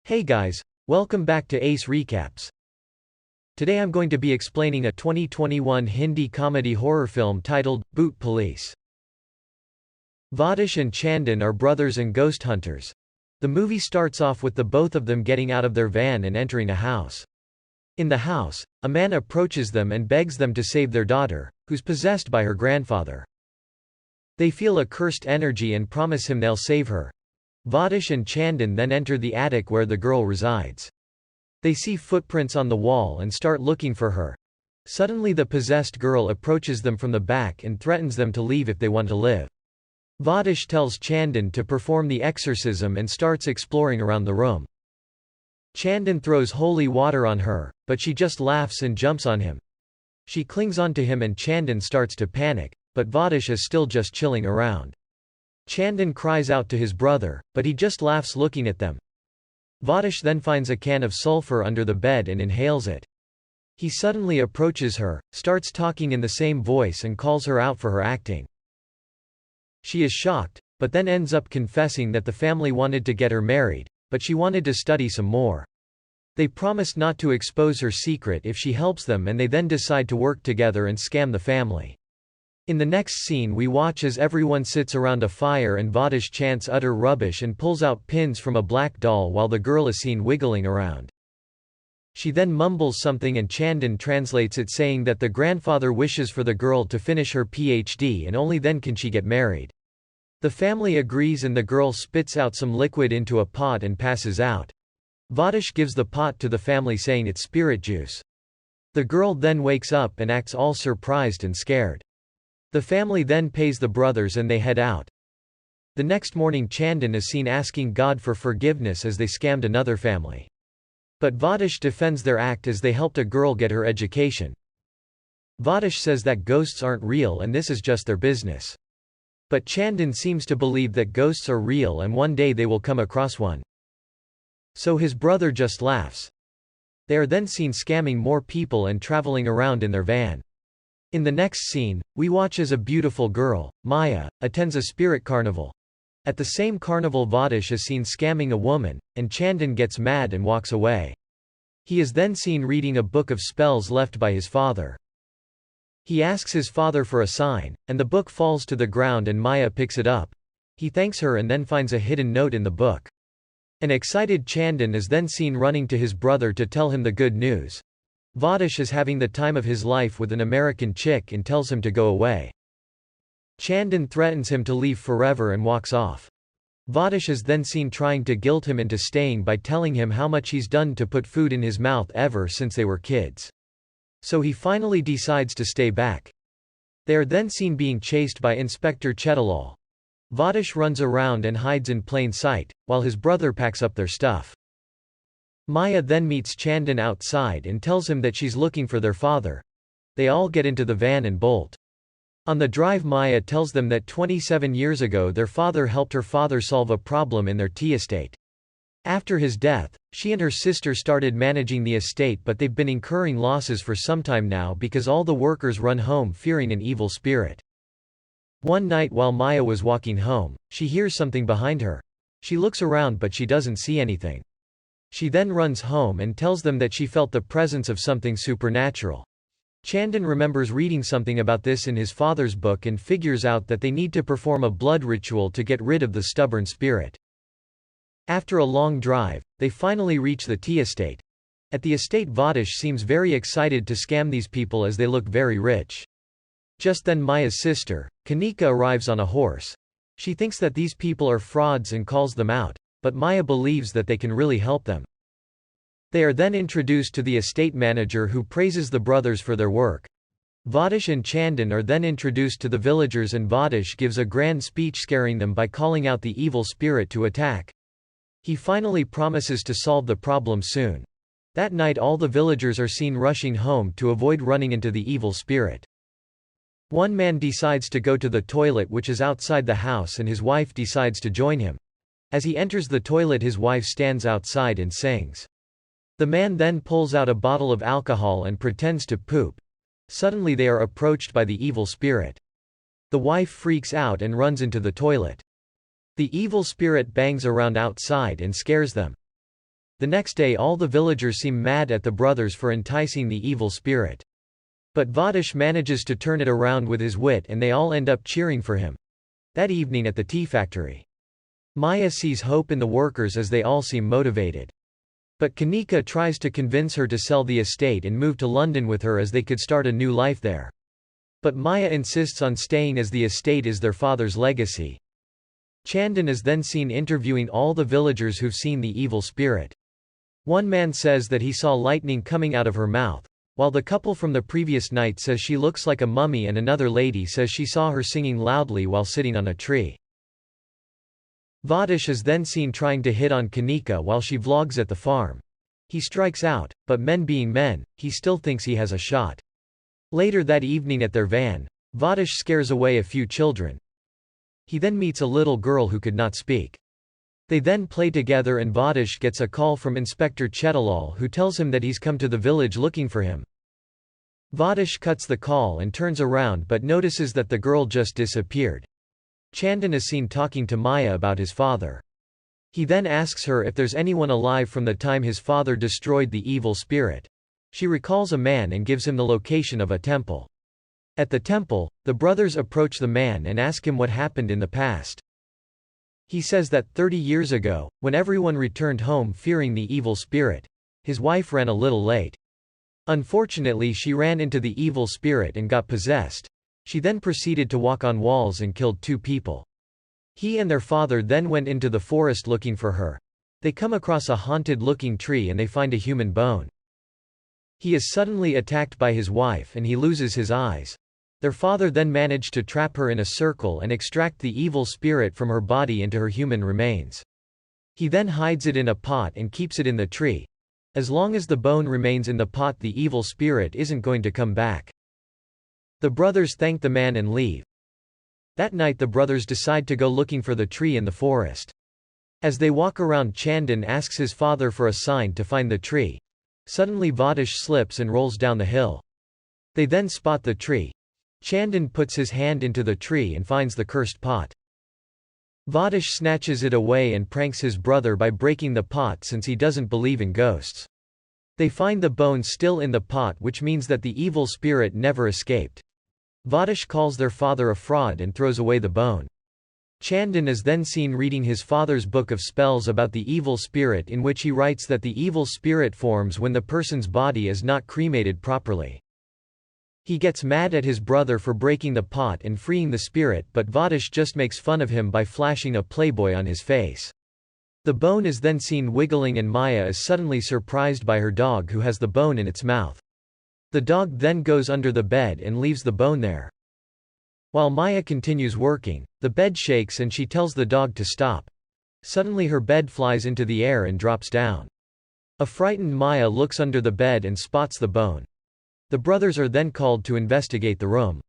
Hey guys, welcome back to Ace Recaps. Today I'm going to be explaining a 2021 Hindi comedy horror film titled, Boot Police. Vadish and Chandan are brothers and ghost hunters. The movie starts off with the both of them getting out of their van and entering a house. In the house, a man approaches them and begs them to save their daughter, who's possessed by her grandfather. They feel a cursed energy and promise him they'll save her. Vadish and Chandan then enter the attic where the girl resides. They see footprints on the wall and start looking for her. Suddenly the possessed girl approaches them from the back and threatens them to leave if they want to live. Vadish tells Chandan to perform the exorcism and starts exploring around the room. Chandan throws holy water on her, but she just laughs and jumps on him. She clings onto him and Chandan starts to panic, but Vadish is still just chilling around. Chandan cries out to his brother, but he just laughs looking at them. Vadish then finds a can of sulfur under the bed and inhales it. He suddenly approaches her, starts talking in the same voice and calls her out for her acting. She is shocked, but then ends up confessing that the family wanted to get her married, but she wanted to study some more. They promised not to expose her secret if she helps them, and they then decide to work together and scam the family. In the next scene we watch as everyone sits around a fire and Vadish chants utter rubbish and pulls out pins from a black doll while the girl is seen wiggling around. She then mumbles something and Chandan translates it, saying that the grandfather wishes for the girl to finish her PhD and only then can she get married. The family agrees and the girl spits out some liquid into a pot and passes out. Vadish gives the pot to the family saying it's spirit juice. The girl then wakes up and acts all surprised and scared. The family then pays the brothers and they head out. The next morning Chandan is seen asking God for forgiveness as they scammed another family. But Vadish defends their act as they helped a girl get her education. Vadish says that ghosts aren't real and this is just their business. But Chandan seems to believe that ghosts are real and one day they will come across one. So his brother just laughs. They are then seen scamming more people and traveling around in their van. In the next scene, we watch as a beautiful girl, Maya, attends a spirit carnival. At the same carnival Vadish is seen scamming a woman, and Chandan gets mad and walks away. He is then seen reading a book of spells left by his father. He asks his father for a sign, and the book falls to the ground and Maya picks it up. He thanks her and then finds a hidden note in the book. An excited Chandan is then seen running to his brother to tell him the good news. Vadish is having the time of his life with an American chick and tells him to go away. Chandan threatens him to leave forever and walks off. Vadish is then seen trying to guilt him into staying by telling him how much he's done to put food in his mouth ever since they were kids. So he finally decides to stay back. They are then seen being chased by Inspector Chetalal. Vadish runs around and hides in plain sight, while his brother packs up their stuff. Maya then meets Chandan outside and tells him that she's looking for their father. They all get into the van and bolt. On the drive Maya tells them that 27 years ago their father helped her father solve a problem in their tea estate. After his death, she and her sister started managing the estate, but they've been incurring losses for some time now because all the workers run home fearing an evil spirit. One night while Maya was walking home, she hears something behind her. She looks around but she doesn't see anything. She then runs home and tells them that she felt the presence of something supernatural. Chandan remembers reading something about this in his father's book and figures out that they need to perform a blood ritual to get rid of the stubborn spirit. After a long drive, they finally reach the tea estate. At the estate Vadish seems very excited to scam these people as they look very rich. Just then Maya's sister, Kanika, arrives on a horse. She thinks that these people are frauds and calls them out, but Maya believes that they can really help them. They are then introduced to the estate manager who praises the brothers for their work. Vadish and Chandan are then introduced to the villagers and Vadish gives a grand speech scaring them by calling out the evil spirit to attack. He finally promises to solve the problem soon. That night all the villagers are seen rushing home to avoid running into the evil spirit. One man decides to go to the toilet which is outside the house and his wife decides to join him. As he enters the toilet his wife stands outside and sings. The man then pulls out a bottle of alcohol and pretends to poop. Suddenly they are approached by the evil spirit. The wife freaks out and runs into the toilet. The evil spirit bangs around outside and scares them. The next day all the villagers seem mad at the brothers for enticing the evil spirit. But Vadish manages to turn it around with his wit and they all end up cheering for him. That evening at the tea factory, Maya sees hope in the workers as they all seem motivated. But Kanika tries to convince her to sell the estate and move to London with her as they could start a new life there. But Maya insists on staying as the estate is their father's legacy. Chandan is then seen interviewing all the villagers who've seen the evil spirit. One man says that he saw lightning coming out of her mouth, while the couple from the previous night says she looks like a mummy, and another lady says she saw her singing loudly while sitting on a tree. Vadish is then seen trying to hit on Kanika while she vlogs at the farm. He strikes out, but men being men, he still thinks he has a shot. Later that evening at their van, Vadish scares away a few children. He then meets a little girl who could not speak. They then play together and Vadish gets a call from Inspector Chetalal who tells him that he's come to the village looking for him. Vadish cuts the call and turns around but notices that the girl just disappeared. Chandan is seen talking to Maya about his father. He then asks her if there's anyone alive from the time his father destroyed the evil spirit. She recalls a man and gives him the location of a temple. At the temple, the brothers approach the man and ask him what happened in the past. He says that 30 years ago, when everyone returned home fearing the evil spirit, his wife ran a little late. Unfortunately, she ran into the evil spirit and got possessed. She then proceeded to walk on walls and killed 2 people. He and their father then went into the forest looking for her. They come across a haunted-looking tree and they find a human bone. He is suddenly attacked by his wife and he loses his eyes. Their father then managed to trap her in a circle and extract the evil spirit from her body into her human remains. He then hides it in a pot and keeps it in the tree. As long as the bone remains in the pot, the evil spirit isn't going to come back. The brothers thank the man and leave. That night the brothers decide to go looking for the tree in the forest. As they walk around, Chandan asks his father for a sign to find the tree. Suddenly Vadish slips and rolls down the hill. They then spot the tree. Chandan puts his hand into the tree and finds the cursed pot. Vadish snatches it away and pranks his brother by breaking the pot since he doesn't believe in ghosts. They find the bone still in the pot, which means that the evil spirit never escaped. Vadish calls their father a fraud and throws away the bone. Chandan is then seen reading his father's book of spells about the evil spirit, in which he writes that the evil spirit forms when the person's body is not cremated properly. He gets mad at his brother for breaking the pot and freeing the spirit, but Vadish just makes fun of him by flashing a Playboy on his face. The bone is then seen wiggling and Maya is suddenly surprised by her dog who has the bone in its mouth. The dog then goes under the bed and leaves the bone there. While Maya continues working, the bed shakes and she tells the dog to stop. Suddenly her bed flies into the air and drops down. A frightened Maya looks under the bed and spots the bone. The brothers are then called to investigate the room.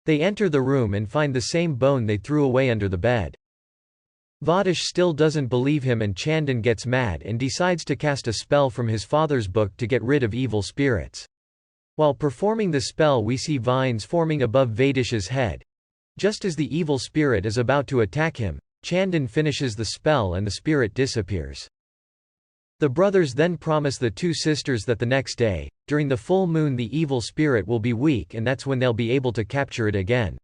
They enter the room and find the same bone they threw away under the bed. Vadish still doesn't believe him and Chandan gets mad and decides to cast a spell from his father's book to get rid of evil spirits. While performing the spell, we see vines forming above Vadish's head. Just as the evil spirit is about to attack him, Chandan finishes the spell and the spirit disappears. The brothers then promise the 2 sisters that the next day, during the full moon, the evil spirit will be weak and that's when they'll be able to capture it again.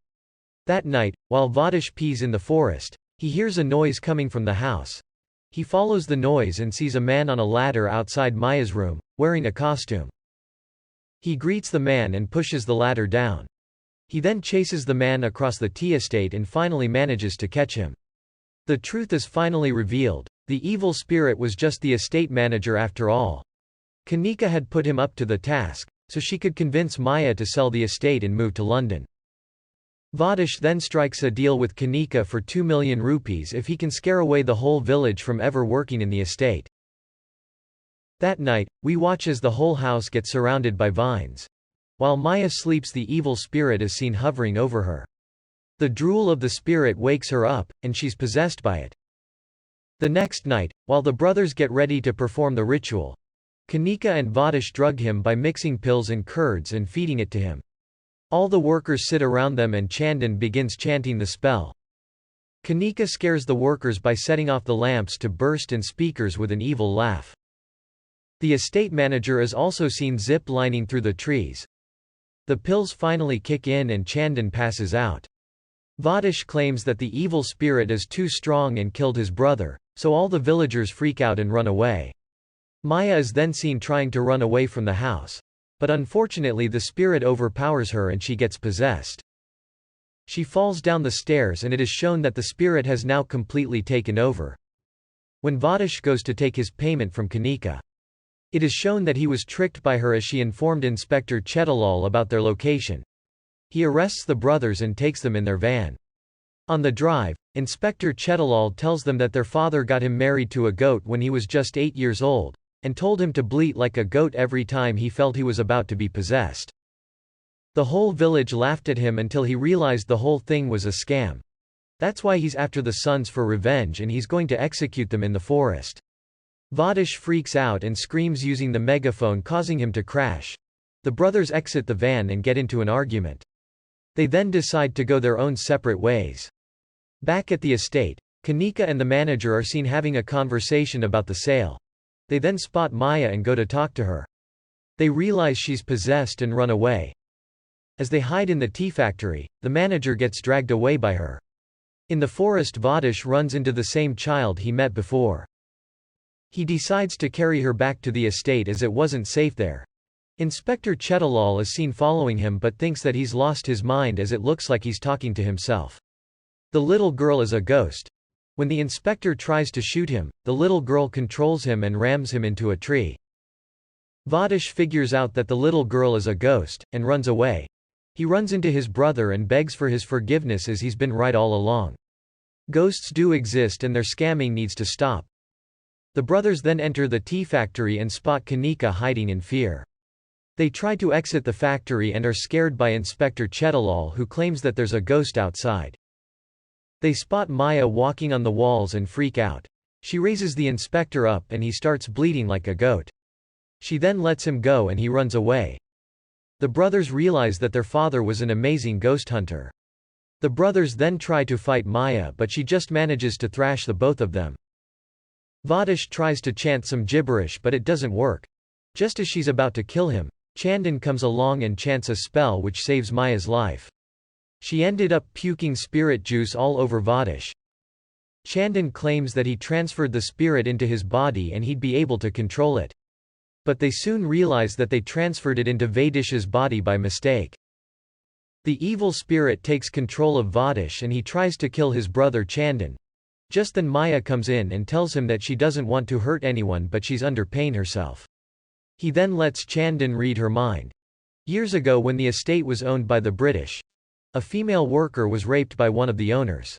That night, while Vadish pees in the forest, he hears a noise coming from the house. He follows the noise and sees a man on a ladder outside Maya's room, wearing a costume. He greets the man and pushes the ladder down. He then chases the man across the tea estate and finally manages to catch him. The truth is finally revealed. The evil spirit was just the estate manager after all. Kanika had put him up to the task, so she could convince Maya to sell the estate and move to London. Vadish then strikes a deal with Kanika for 2 million rupees if he can scare away the whole village from ever working in the estate. That night, we watch as the whole house gets surrounded by vines. While Maya sleeps, the evil spirit is seen hovering over her. The drool of the spirit wakes her up, and she's possessed by it. The next night, while the brothers get ready to perform the ritual, Kanika and Vadish drug him by mixing pills and curds and feeding it to him. All the workers sit around them and Chandan begins chanting the spell. Kanika scares the workers by setting off the lamps to burst and speakers with an evil laugh. The estate manager is also seen zip-lining through the trees. The pills finally kick in and Chandan passes out. Vadish claims that the evil spirit is too strong and killed his brother, so all the villagers freak out and run away. Maya is then seen trying to run away from the house. But unfortunately the spirit overpowers her and she gets possessed. She falls down the stairs and it is shown that the spirit has now completely taken over. When Vadish goes to take his payment from Kanika, it is shown that he was tricked by her as she informed Inspector Chetalal about their location. He arrests the brothers and takes them in their van. On the drive, Inspector Chetalal tells them that their father got him married to a goat when he was just 8 years old, and told him to bleat like a goat every time he felt he was about to be possessed. The whole village laughed at him until he realized the whole thing was a scam. That's why he's after the sons for revenge and he's going to execute them in the forest. Vadish freaks out and screams using the megaphone, causing him to crash. The brothers exit the van and get into an argument. They then decide to go their own separate ways. Back at the estate, Kanika and the manager are seen having a conversation about the sale. They then spot Maya and go to talk to her. They realize she's possessed and run away. As they hide in the tea factory, the manager gets dragged away by her. In the forest, Vadish runs into the same child he met before. He decides to carry her back to the estate as it wasn't safe there. Inspector Chetalal is seen following him but thinks that he's lost his mind as it looks like he's talking to himself. The little girl is a ghost. When the inspector tries to shoot him, the little girl controls him and rams him into a tree. Vadish figures out that the little girl is a ghost, and runs away. He runs into his brother and begs for his forgiveness as he's been right all along. Ghosts do exist and their scamming needs to stop. The brothers then enter the tea factory and spot Kanika hiding in fear. They try to exit the factory and are scared by Inspector Chetalal, who claims that there's a ghost outside. They spot Maya walking on the walls and freak out. She raises the inspector up and he starts bleeding like a goat. She then lets him go and he runs away. The brothers realize that their father was an amazing ghost hunter. The brothers then try to fight Maya but she just manages to thrash the both of them. Vadish tries to chant some gibberish but it doesn't work. Just as she's about to kill him, Chandan comes along and chants a spell which saves Maya's life. She ended up puking spirit juice all over Vadish. Chandan claims that he transferred the spirit into his body and he'd be able to control it. But they soon realize that they transferred it into Vadish's body by mistake. The evil spirit takes control of Vadish and he tries to kill his brother Chandan. Just then Maya comes in and tells him that she doesn't want to hurt anyone but she's under pain herself. He then lets Chandan read her mind. Years ago, when the estate was owned by the British, a female worker was raped by one of the owners.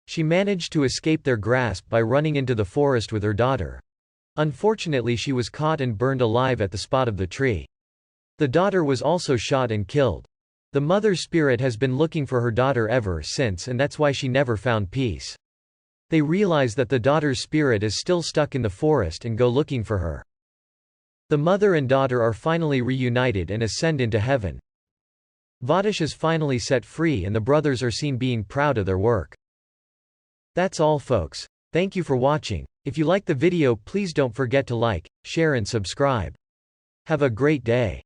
She managed to escape their grasp by running into the forest with her daughter. Unfortunately, she was caught and burned alive at the spot of the tree. The daughter was also shot and killed. The mother's spirit has been looking for her daughter ever since, and that's why she never found peace. They realize that the daughter's spirit is still stuck in the forest and go looking for her. The mother and daughter are finally reunited and ascend into heaven. Vadish is finally set free and the brothers are seen being proud of their work. That's all, folks. Thank you for watching. If you like the video, please don't forget to like, share and subscribe. Have a great day.